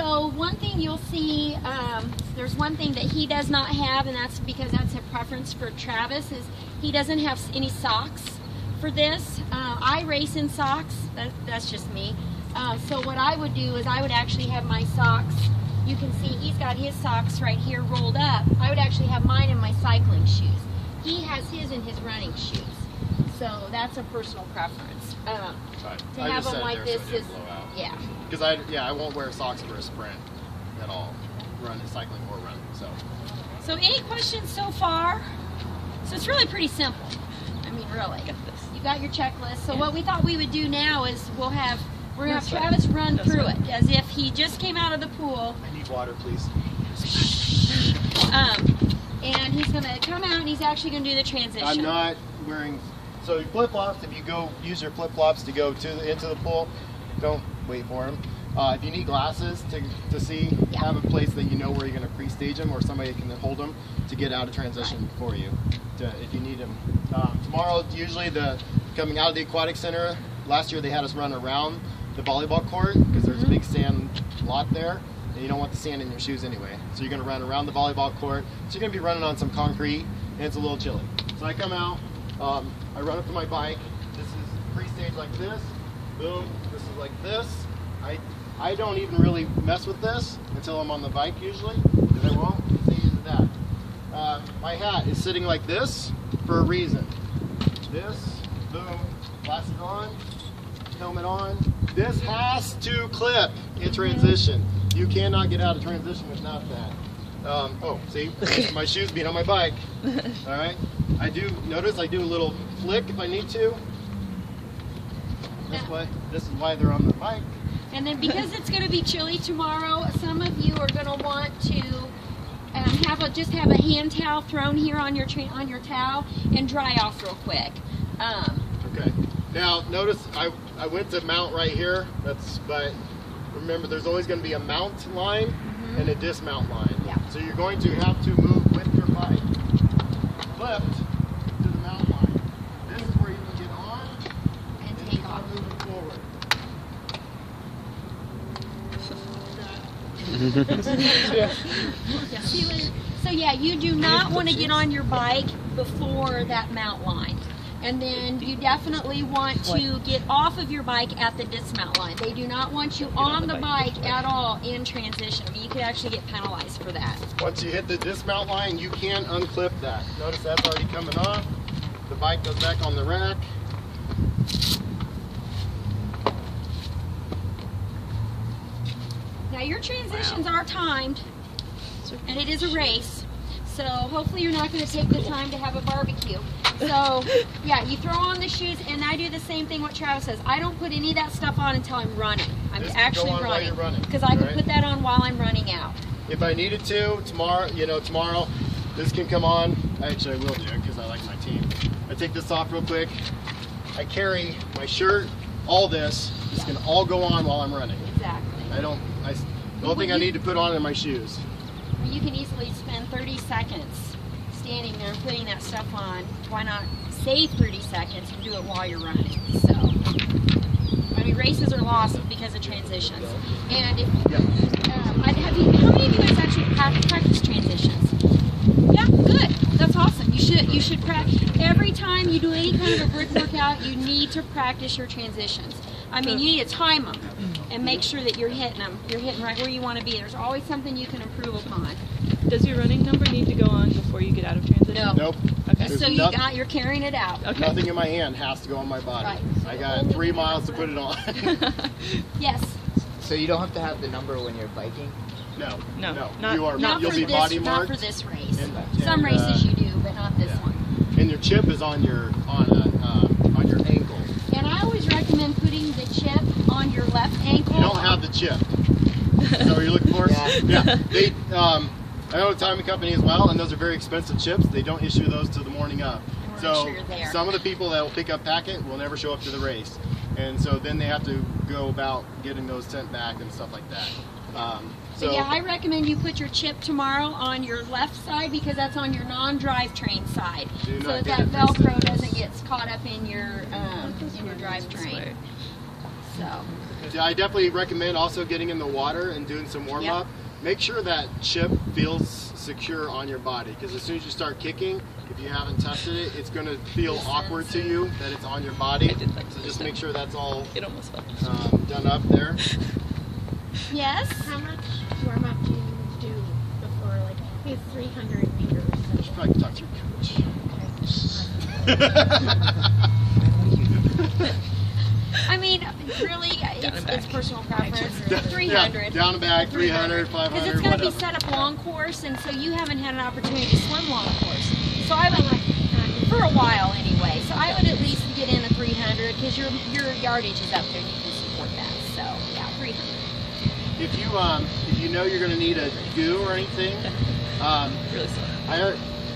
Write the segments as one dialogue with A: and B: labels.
A: So one thing you'll see, there's one thing that he does not have, and that's because that's a preference for Travis, is he doesn't have any socks for this. I race in socks, that's just me. So what I would do is I would actually have my socks, you can see he's got his socks right here rolled up. I would actually have mine in my cycling shoes. He has his in his running shoes. So that's a personal preference. To have them like this is, yeah.
B: Because I won't wear socks for a sprint at all, cycling or running.
A: So any questions so far? So it's really pretty simple. I mean, really. You got your checklist. So what we thought we would do now is we're gonna have Travis run through it as if he just came out of the pool.
B: I need water, please.
A: And he's gonna come out and he's actually gonna do the transition.
B: I'm not wearing. So flip-flops, if you go use your flip-flops to go into the pool, don't wait for them. If you need glasses to see, have a place that you know where you're going to pre-stage them, or somebody can hold them to get out of transition for you if you need them. Tomorrow, usually coming out of the aquatic center, last year they had us run around the volleyball court because there's a big sand lot there, and you don't want the sand in your shoes anyway. So you're going to run around the volleyball court. So you're going to be running on some concrete, and it's a little chilly. So I come out. I run up to my bike. This is pre-stage like this. Boom. This is like this. I don't even really mess with this until I'm on the bike usually, because I won't say that. My hat is sitting like this for a reason. This, boom, glasses on, helmet on. This has to clip in transition. You cannot get out of transition without that. See, my shoes being on my bike. All right. I do a little flick if I need to. This is why they're on the bike.
A: And then because it's going to be chilly tomorrow, some of you are going to want to just have a hand towel thrown here on your towel and dry off real quick.
B: Okay. Now notice I went to mount right here. But remember, there's always going to be a mount line and a dismount line.
A: Yeah.
B: So you're going to have to move with your bike flipped to the mount line. This is where you can get on
A: and take off.
B: Moving forward.
A: So yeah, you do not want to get on your bike before that mount line. And then you definitely want to get off of your bike at the dismount line. They do not want you on the bike at all in transition. I mean, you could actually get penalized for that.
B: Once you hit the dismount line, you can unclip that. Notice that's already coming off. The bike goes back on the rack.
A: Now your transitions are timed, and it is a race. So hopefully you're not going to take the time to have a barbecue. So yeah, you throw on the shoes, and I do the same thing what Travis says. I don't put any of that stuff on until I'm running. I'm actually running, because I can put that on while I'm running out.
B: If I needed to, tomorrow, this can come on. Actually, I will do it because I like my team. I take this off real quick. I carry my shirt, all this. This can all go on while I'm running.
A: Exactly.
B: The only thing I need to put on are my shoes.
A: You can easily spend 30 seconds standing there and putting that stuff on. Why not save 30 seconds and do it while you're running? So, I mean, races are lost because of transitions. And how many of you guys actually practice transitions? Yeah, good. That's awesome. You should practice. Every time you do any kind of a brick workout, you need to practice your transitions. I mean, you need to time them and make sure that you're hitting them. You're hitting right where you want to be. There's always something you can improve upon.
C: Does your running number need to go on before you get out of transition?
A: No.
B: Nope.
A: Okay. So you're carrying it out.
C: Okay.
B: Nothing in my hand has to go on my body.
A: Right.
B: I got 3 miles to put it on.
A: Yes.
D: So you don't have to have the number when you're biking?
B: No.
A: You'll
B: be body
A: not
B: marked.
A: for this race. Some races you do, but not this one.
B: And your chip is on your ankle.
A: And I always recommend putting the chip on your left ankle.
B: You don't have the chip. Is that what you're looking for? Yeah. They, I know a timing company as well, and those are very expensive chips. They don't issue those till the morning of. So some of the people that will pick up packet will never show up to the race. And so then they have to go about getting those sent back and stuff like that.
A: So yeah, I recommend you put your chip tomorrow on your left side because that's on your non-drivetrain side, so that Velcro doesn't get caught up in your drivetrain. So.
B: Yeah, I definitely recommend also getting in the water and doing some warm up. Make sure that chip feels secure on your body, because as soon as you start kicking, if you haven't tested it, it's going to feel awkward to you that it's on your body. So just make sure that's all done up there.
A: Yes?
E: How much warm up do you do before, like, it's 300 meters?
B: You should probably talk to your coach.
A: I mean, really, it's personal preference. 300.
B: Yeah, down and back, 300, 500,
A: because it's going to be set up long course, and so you haven't had an opportunity to swim long course. So I would, for a while anyway, so I would at least get in the 300, because your yardage is up there and you can support that. So, yeah, 300.
B: If you know you're going to need a goo or anything,
C: Really slow.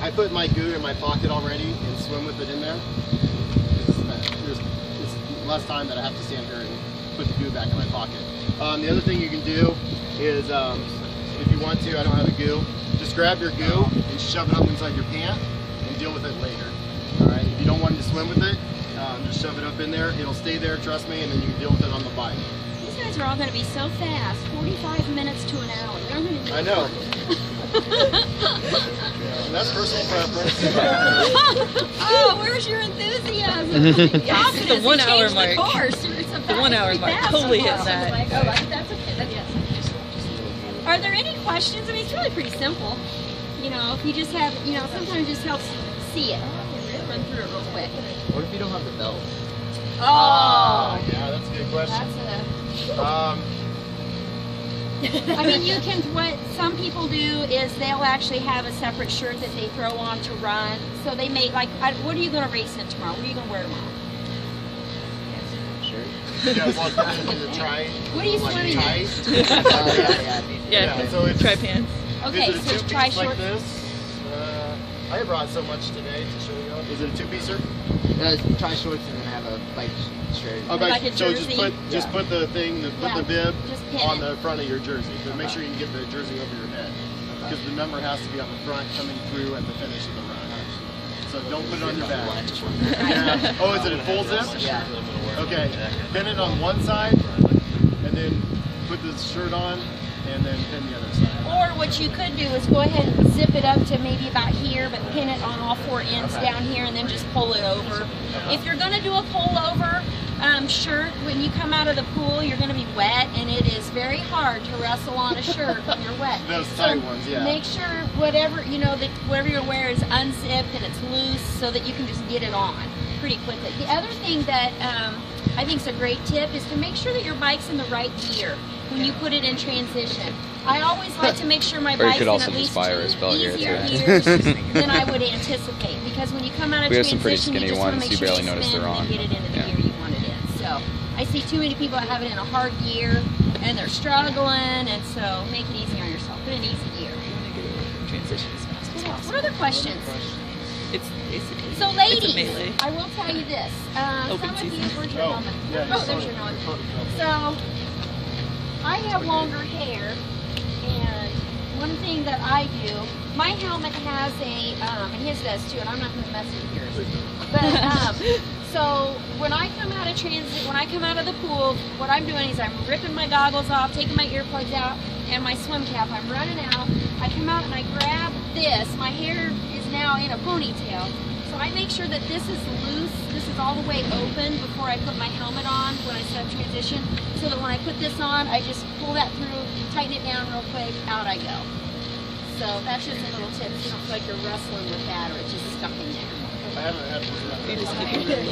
B: I put my goo in my pocket already and swim with it in there. It's less time that I have to stand here and put the goo back in my pocket. The other thing you can do is, if you want to, I don't have a goo, just grab your goo and shove it up inside your pant and deal with it later. All right. If you don't want to swim with it, just shove it up in there. It'll stay there, trust me, and then you can deal with it on the bike.
A: These guys are all going to be so fast, 45 minutes to an hour. They're going to do
B: I know. That's personal preference.
A: Oh, where's your enthusiasm? Confidence.
C: The 1 hour
A: the
C: mark.
A: course.
C: The 1 hour mark totally hits that.
A: That's okay. Are there any questions? I mean, it's really pretty simple. You know, if you just have, you know, sometimes it just helps see it. Run through it real quick.
D: What if you don't have the belt?
A: Oh.
B: Yeah, that's a good question.
A: I mean, you can, what some people do is they'll actually have a separate shirt that they throw on to run. So they make, like, what are you going to race in tomorrow? What are you going to wear tomorrow?
B: Yeah, well, the tri.
A: What are you swimming in?
C: Yeah,
B: so it's
C: tri pants.
A: Okay,
B: is it a
A: so it's tri
B: two-piece like
A: shorts.
B: this? I brought so much today to show you. Is it a two-piecer?
D: Try shorts and then have a bike shirt.
B: Oh,
A: Like a
B: so
A: jersey?
B: just put the thing, put the bib
A: just pin
B: on
A: it.
B: the front of your jersey. But make sure you can get the jersey over your head, because the number has to be on the front coming through at the finish of the run. So don't put it on your back. Yeah. Oh, is it a full zip?
D: Yeah.
B: Okay, pin it on one side, and then put the shirt on, and then pin the other side.
A: Or what you could do is go ahead and zip it up to maybe about here, but pin it on all four ends down here, and then just pull it over. If you're going to do a pull over shirt, when you come out of the pool, you're going to be wet, and it is very hard to wrestle on a shirt when you're wet.
B: Those tight ones, yeah.
A: Make sure whatever whatever you're wearing is unzipped and it's loose, so that you can just get it on pretty quickly. The other thing that I think is a great tip is to make sure that your bike's in the right gear when you put it in transition. I always like to make sure my bike's in at least 2 easier gears than I would anticipate, because when you come out of transition,
F: pretty skinny
A: you just want to
F: ones,
A: make
F: you
A: sure
F: barely
A: you
F: notice
A: spin
F: they're on.
A: and get it into the gear you want it in. So I see too many people that have it in a hard gear and they're struggling, and so make it easy on yourself. Put an easy gear.
C: Transition as fast as possible.
A: What other questions?
C: It's basically
A: So
C: it's a
A: ladies,
C: melee.
A: I will tell you this.
C: Open
A: Some of you,
C: season.
A: where's your helmet?
B: yeah,
A: Oh, there's your helmet. So, I have longer hair, and one thing that I do, my helmet has a, and his does too, and I'm not going to mess with yours. But, so when I come out of when I come out of the pool, what I'm doing is I'm ripping my goggles off, taking my earplugs out, and my swim cap. I'm running out. I come out and I grab this. My hair is now in a ponytail. So I make sure that this is loose, this is all the way open before I put my helmet on when I set up transition, so that when I put this on, I just pull that through, tighten it down real quick, out I go. So that's just a little tip, so you don't feel like you're wrestling with that or it's just stuck in there.
B: I haven't had
C: You just keep it.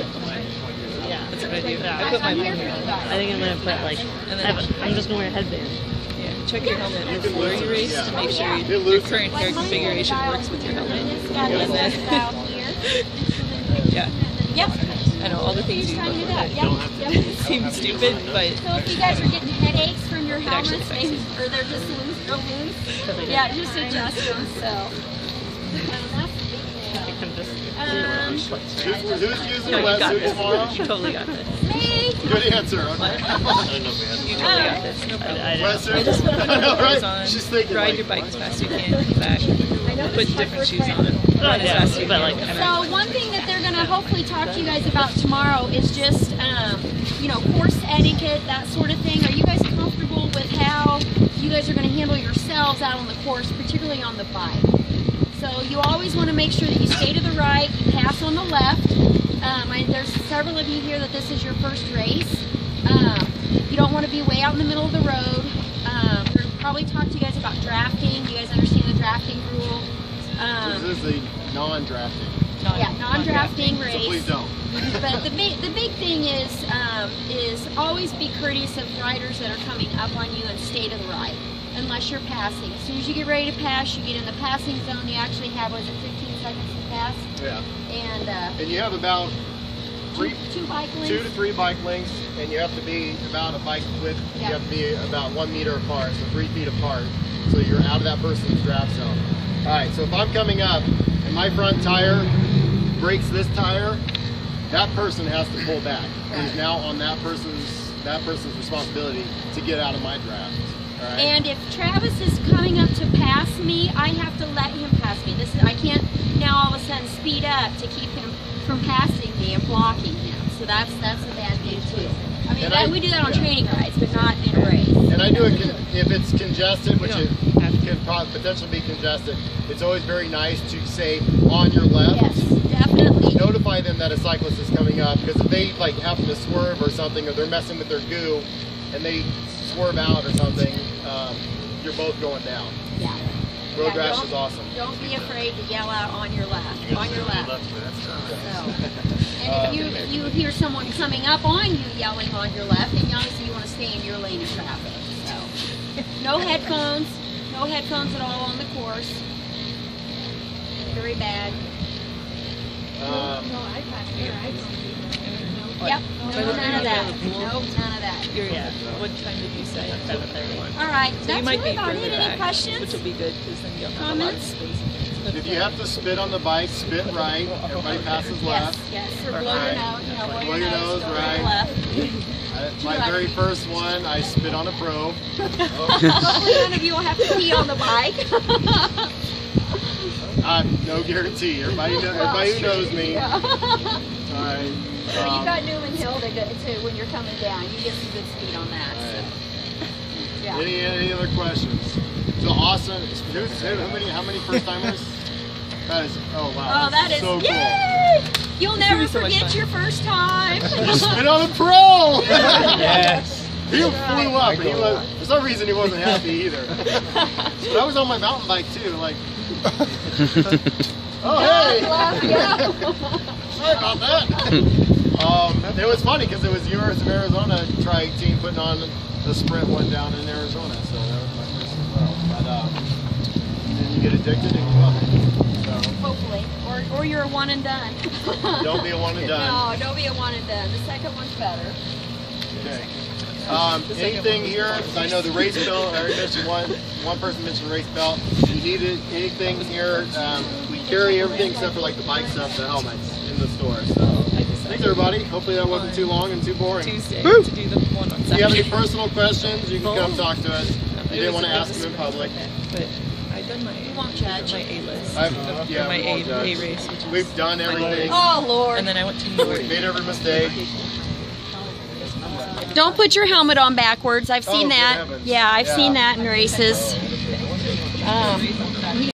E: Yeah.
C: That's what I do. I put my
A: I'm here for you guys.
E: I think I'm gonna put like,
C: And then
E: I'm just gonna wear a headband.
C: yeah, check your helmet before you race to make sure
B: It
C: your
B: looks-
C: current hair configuration works with your helmet.
A: This guy is
C: And then,
A: about here.
C: yeah,
A: Yep.
C: I know all the things
A: He's
C: you
A: trying to do
C: before
A: that.
C: that.
A: Yep. Yep.
C: Seems stupid, but
A: So if you guys are getting headaches from your
C: actually
A: helmets,
C: affects
A: maybe, or they're just loose, real loose, yeah, just adjust them. So that's the big deal.
E: I'm just
B: Who's using
C: No,
B: the
C: you got
B: wetsuit
C: this.
B: tomorrow?
C: You totally got this.
A: Me.
B: Good answer. Okay.
C: You totally got this. No problem.
B: Wetsuit?
C: Just put
B: I know, right?
C: clothes on,
B: She's thinking
C: ride
B: like,
C: your bike as fast as you can, come back, put different shoes on, ride as fast as you can.
A: So one thing that they're going to hopefully talk to you guys about tomorrow is just, you know, course etiquette, that sort of thing. Are you guys comfortable with how you guys are going to handle yourselves out on the course, particularly on the bike? So you always want to make sure that you stay to the right, you pass on the left. There's several of you here that this is your first race. You don't want to be way out in the middle of the road. We'll probably talk to you guys about drafting. Do you guys understand the drafting rule?
B: this is the non-drafting.
A: Yeah, non-drafting race.
B: So please don't.
A: But the big thing is always be courteous of riders that are coming up on you and stay to the right, unless you're passing. As soon as you get ready to pass, you get in the passing zone. You actually have, was it 15 seconds to pass?
B: Yeah.
A: And
B: you have about
A: two bike lengths.
B: 2 to 3 bike lengths, and you have to be about a bike width.
A: Yeah.
B: You have to be about 1 meter apart, so 3 feet apart, so you're out of that person's draft zone. All right, so if I'm coming up and my front tire breaks this tire, that person has to pull back. It is now on that person's responsibility to get out of my draft. All right?
A: And if Travis is coming up to pass me, I have to let him pass me. I can't now all of a sudden speed up to keep him from passing me and blocking him. So that's a bad thing too. I mean, we do that on training rides, but not in a race.
B: And I do it if it's congested, which it can potentially be congested. It's always very nice to say on your left.
A: Yes, definitely.
B: Notify them that a cyclist is coming up, because if they like happen to swerve or something, or they're messing with their goo and they swerve out or something, you're both going down.
A: Yeah.
B: Road rash is awesome.
A: Don't be afraid to yell out on your left. On your left. And if you hear someone coming up on you yelling on your left, then obviously you want to stay in your lane of traffic. So no headphones at all on the course. Very bad. Yep. No, none of that. Nope, none of that.
C: What time did you say?
A: All right.
C: So
A: That's
C: you might
A: really
C: be
A: about
C: further
A: it.
C: back,
A: Any questions?
C: which will be good because then you'll have a lot of
A: Comments?
C: space.
B: If you have to spit on the bike, spit right. Everybody passes left.
A: Yes. Or blow your nose. You know,
B: Blow your nose,
A: go to the
B: right.
A: left.
B: My very first one, I spit on a pro.
A: Hopefully none of you will have to pee on the bike.
B: No guarantee. Everybody who knows me.
A: Yeah.
B: All right.
A: So you got Newman Hill to when you're coming down. You get some good speed on that.
B: All right.
A: So. Yeah.
B: Any other questions? So Austin, how many first timers? That is, oh wow.
A: Oh, that is
B: so cool.
A: yay! You'll never
C: so much
A: forget
C: fun.
A: your first time.
B: Spit on a pro!
D: Yes.
B: He flew up. And he was, for some reason he wasn't happy either. But I was on my mountain bike too, like. Oh hey!
A: Yeah.
B: Sorry about that. It was funny because it was University of Arizona tri team putting on the sprint one down in Arizona, so that was my first as well. But then you get addicted and you love it. So
A: Hopefully, or you're a one and done.
B: don't be a one and done.
A: No, don't be a one and done. The second one's better.
B: Okay. Anything here? I know the race belt. I already mentioned one person mentioned race belt. If you needed anything here, we carry everything except for like the bike stuff, the helmets in the store. So thanks everybody. Hopefully that wasn't too long and too boring.
C: Tuesday
B: Woo!
C: to do the one on Saturday.
B: If you have any personal questions, you can come talk to us. You didn't want to ask them in public.
C: But I done my
A: won't judge.
C: my A list.
B: Yeah,
C: my
B: we won't judge.
C: A race, which is
B: We've done everything.
A: Oh Lord!
C: and then I went to New York.
B: We've made every mistake.
A: Don't put your helmet on backwards. I've seen
B: Oh, good
A: that.
B: heavens.
A: Yeah, I've
B: Yeah.
A: seen that in races.